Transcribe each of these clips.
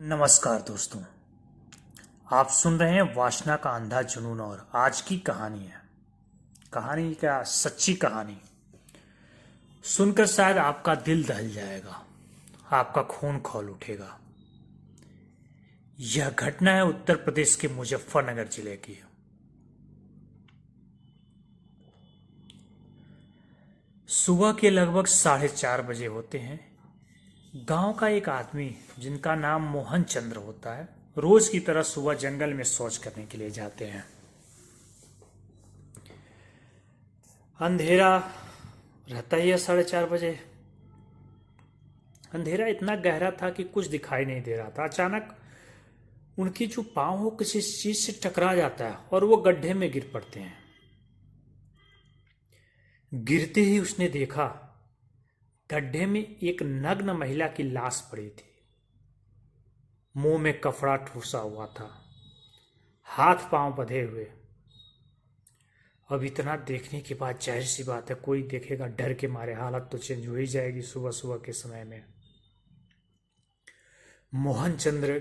नमस्कार दोस्तों। आप सुन रहे हैं वासना का अंधा जुनून और आज की कहानी है। कहानी क्या, सच्ची कहानी सुनकर शायद आपका दिल दहल जाएगा, आपका खून खौल उठेगा। यह घटना है उत्तर प्रदेश के मुजफ्फरनगर जिले की। सुबह के लगभग 4:30 बजे होते हैं। गांव का एक आदमी जिनका नाम मोहन चंद्र होता है, रोज की तरह सुबह जंगल में शौच करने के लिए जाते हैं। अंधेरा रहता ही है 4:30 बजे। अंधेरा इतना गहरा था कि कुछ दिखाई नहीं दे रहा था। अचानक उनकी जो पांव हो किसी चीज से टकरा जाता है और वो गड्ढे में गिर पड़ते हैं। गिरते ही उसने देखा गड्ढे में एक नग्न महिला की लाश पड़ी थी। मुंह में कपड़ा ठूसा हुआ था, हाथ पांव बंधे हुए। अब इतना देखने के बाद जाहिर सी बात है कोई देखेगा, डर के मारे हालत तो चेंज हो ही जाएगी सुबह सुबह के समय में। मोहन चंद्र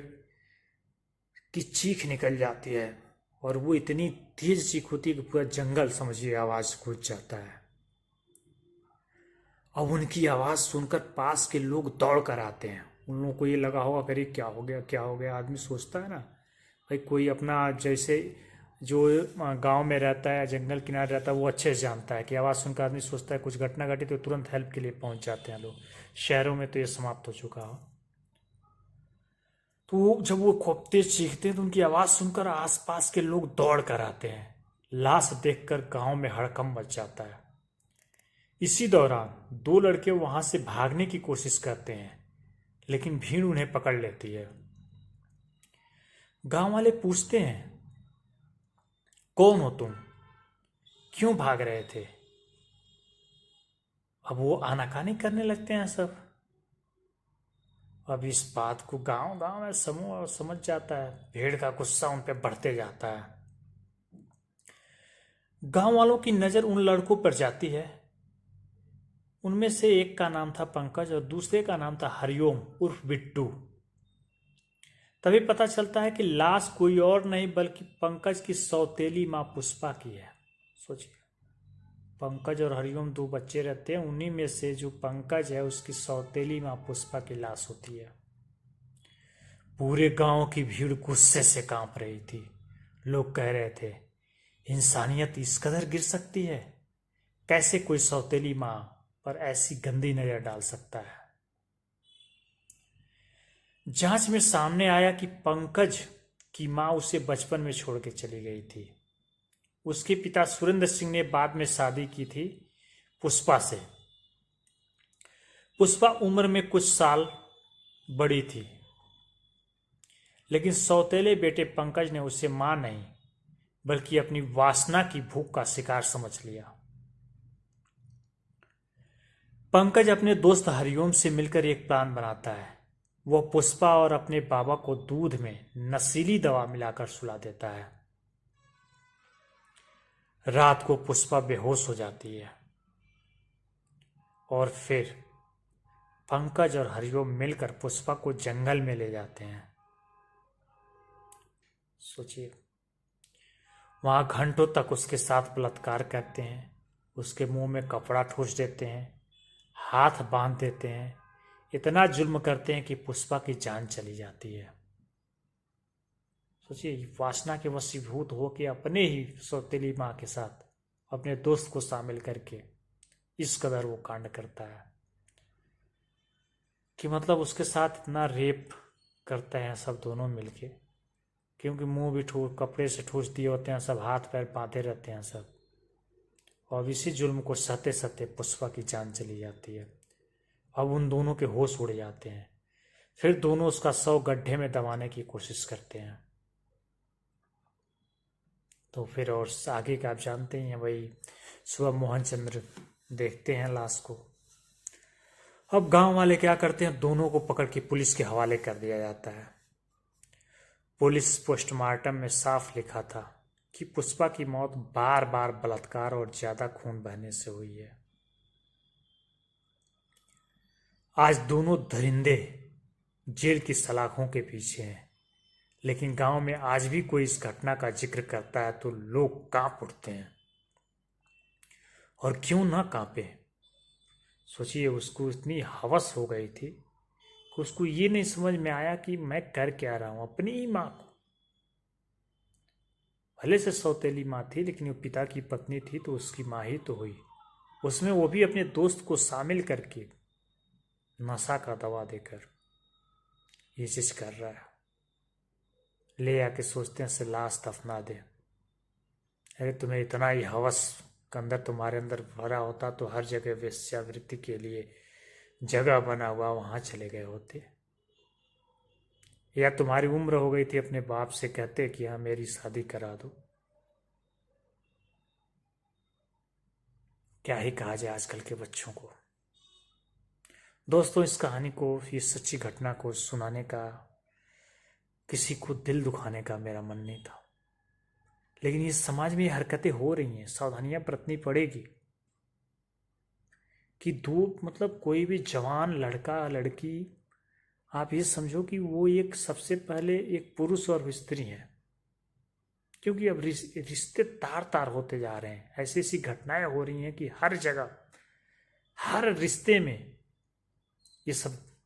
की चीख निकल जाती है और वो इतनी तेज चीख होती है कि पूरा जंगल समझिए आवाज गूंज जाता है। अब उनकी आवाज सुनकर पास के लोग दौड़ कर आते हैं। उन लोगों को ये लगा होगा करीब क्या हो गया क्या हो गया। आदमी सोचता है ना भाई, कोई अपना जैसे जो गांव में रहता है, जंगल किनारे रहता है, वो अच्छे से जानता है कि आवाज़ सुनकर आदमी सोचता है कुछ घटना घटी तो तुरंत हेल्प के लिए पहुंच जाते हैं लोग। शहरों में तो ये समाप्त हो चुका हो। तो जब वो खूब तेज चीखते हैं तो उनकी आवाज़ सुनकर आसपास के लोग दौड़ कर आते हैं। लाश देखकर गांव में हड़कंप मच जाता है। इसी दौरान दो लड़के वहां से भागने की कोशिश करते हैं, लेकिन भीड़ उन्हें पकड़ लेती है। गांव वाले पूछते हैं, कौन हो तुम, क्यों भाग रहे थे। अब वो आनाकानी करने लगते हैं सब। अब इस बात को गांव गांव में समूह समझ जाता है। भीड़ का गुस्सा उन पर बढ़ते जाता है। गांव वालों की नजर उन लड़कों पर जाती है। उनमें से एक का नाम था पंकज और दूसरे का नाम था हरिओम उर्फ बिट्टू। तभी पता चलता है कि लाश कोई और नहीं बल्कि पंकज की सौतेली मां पुष्पा की है। सोचिए, पंकज और हरिओम दो बच्चे रहते हैं, उन्हीं में से जो पंकज है उसकी सौतेली मां पुष्पा की लाश होती है। पूरे गांव की भीड़ गुस्से से कांप रही थी। लोग कह रहे थे, इंसानियत इस कदर गिर सकती है, कैसे कोई सौतेली मां पर ऐसी गंदी नजर डाल सकता है। जांच में सामने आया कि पंकज की मां उसे बचपन में छोड़ के चली गई थी। उसके पिता सुरेंद्र सिंह ने बाद में शादी की थी पुष्पा से। पुष्पा उम्र में कुछ साल बड़ी थी, लेकिन सौतेले बेटे पंकज ने उसे मां नहीं बल्कि अपनी वासना की भूख का शिकार समझ लिया। पंकज अपने दोस्त हरिओम से मिलकर एक प्लान बनाता है। वह पुष्पा और अपने बाबा को दूध में नशीली दवा मिलाकर सुला देता है। रात को पुष्पा बेहोश हो जाती है और फिर पंकज और हरिओम मिलकर पुष्पा को जंगल में ले जाते हैं। सोचिए, वहां घंटों तक उसके साथ बलात्कार करते हैं, उसके मुंह में कपड़ा ठूस देते हैं, हाथ बांध देते हैं, इतना जुल्म करते हैं कि पुष्पा की जान चली जाती है। सोचिए, वासना के वशीभूत होकर अपने ही सौतेली माँ के साथ अपने दोस्त को शामिल करके इस कदर वो कांड करता है कि मतलब उसके साथ इतना रेप करते हैं सब दोनों मिलके, क्योंकि मुंह भी ठूस कपड़े से ठूस दिए होते हैं सब, हाथ पैर बांधे रहते हैं सब। और इसी जुल्म को सहते सहते पुष्पा की जान चली जाती है। अब उन दोनों के होश उड़ जाते हैं। फिर दोनों उसका शव गड्ढे में दबाने की कोशिश करते हैं। तो फिर और आगे का आप जानते ही हैं, वही सुबह मोहन चंद्र देखते हैं लाश को। अब गांव वाले क्या करते हैं, दोनों को पकड़ के पुलिस के हवाले कर दिया जाता है। पुलिस पोस्टमार्टम में साफ लिखा था कि पुष्पा की मौत बार बार बलात्कार और ज्यादा खून बहने से हुई है। आज दोनों दरिंदे जेल की सलाखों के पीछे हैं। लेकिन गांव में आज भी कोई इस घटना का जिक्र करता है तो लोग कांप उठते हैं। और क्यों ना कांपे। सोचिए, उसको इतनी हवस हो गई थी कि उसको ये नहीं समझ में आया कि मैं कर क्या रहा हूं अपनी ही माँ को। भले से सौतेली माँ थी, लेकिन वो पिता की पत्नी थी तो उसकी माँ ही तो हुई। उसमें वो भी अपने दोस्त को शामिल करके नशा का दवा देकर ये चीज कर रहा है। ले आके सोचते हैं से लाश दफना दे। अरे तुम्हें इतना ही हवस के अंदर तुम्हारे अंदर भरा होता तो हर जगह वेश्यावृत्ति के लिए जगह बना हुआ वहां चले गए होते। या तुम्हारी उम्र हो गई थी अपने बाप से कहते कि हाँ मेरी शादी करा दो। क्या ही कहा जाए आजकल के बच्चों को। दोस्तों, इस कहानी को, ये सच्ची घटना को सुनाने का, किसी को दिल दुखाने का मेरा मन नहीं था। लेकिन इस समाज में ये हरकतें हो रही हैं, सावधानियां बरतनी पड़ेगी कि दो मतलब कोई भी जवान लड़का लड़की, आप ये समझो कि वो एक सबसे पहले एक पुरुष और स्त्री है। क्योंकि अब रिश्ते तार तार होते जा रहे हैं। ऐसी ऐसी घटनाएं हो रही हैं कि हर जगह, हर रिश्ते में ये सब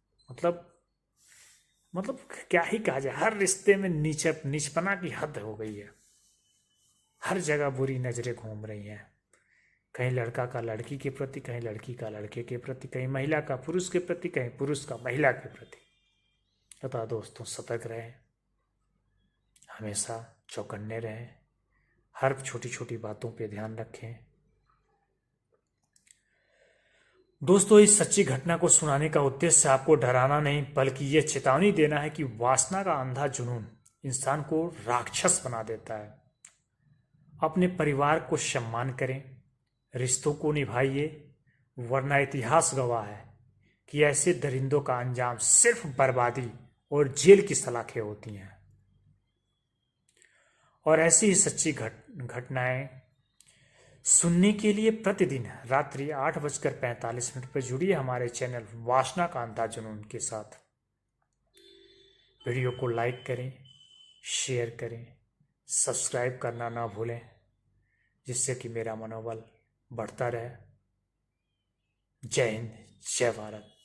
मतलब क्या ही कहा जाए। हर रिश्ते में नीचपना की हद हो गई है। हर जगह बुरी नजरें घूम रही हैं। कहीं लड़का का लड़की के प्रति, कहीं लड़की का लड़के के प्रति, कहीं महिला का पुरुष के प्रति, कहीं पुरुष का महिला के प्रति। अतः दोस्तों, सतर्क रहें, हमेशा चौकन्ने रहें, हर छोटी छोटी बातों पे ध्यान रखें। दोस्तों, इस सच्ची घटना को सुनाने का उद्देश्य आपको डराना नहीं, बल्कि यह चेतावनी देना है कि वासना का अंधा जुनून इंसान को राक्षस बना देता है। अपने परिवार को सम्मान करें, रिश्तों को निभाइए, वरना इतिहास गवाह है कि ऐसे दरिंदों का अंजाम सिर्फ बर्बादी और जेल की सलाखें होती हैं। और ऐसी ही सच्ची घटनाएं सुनने के लिए प्रतिदिन रात्रि 8:45 पर जुड़िए हमारे चैनल वासना का अंधा जुनून के साथ। वीडियो को लाइक करें, शेयर करें, सब्सक्राइब करना ना भूलें, जिससे कि मेरा मनोबल बढ़ता रहे। जय हिंद, जय भारत।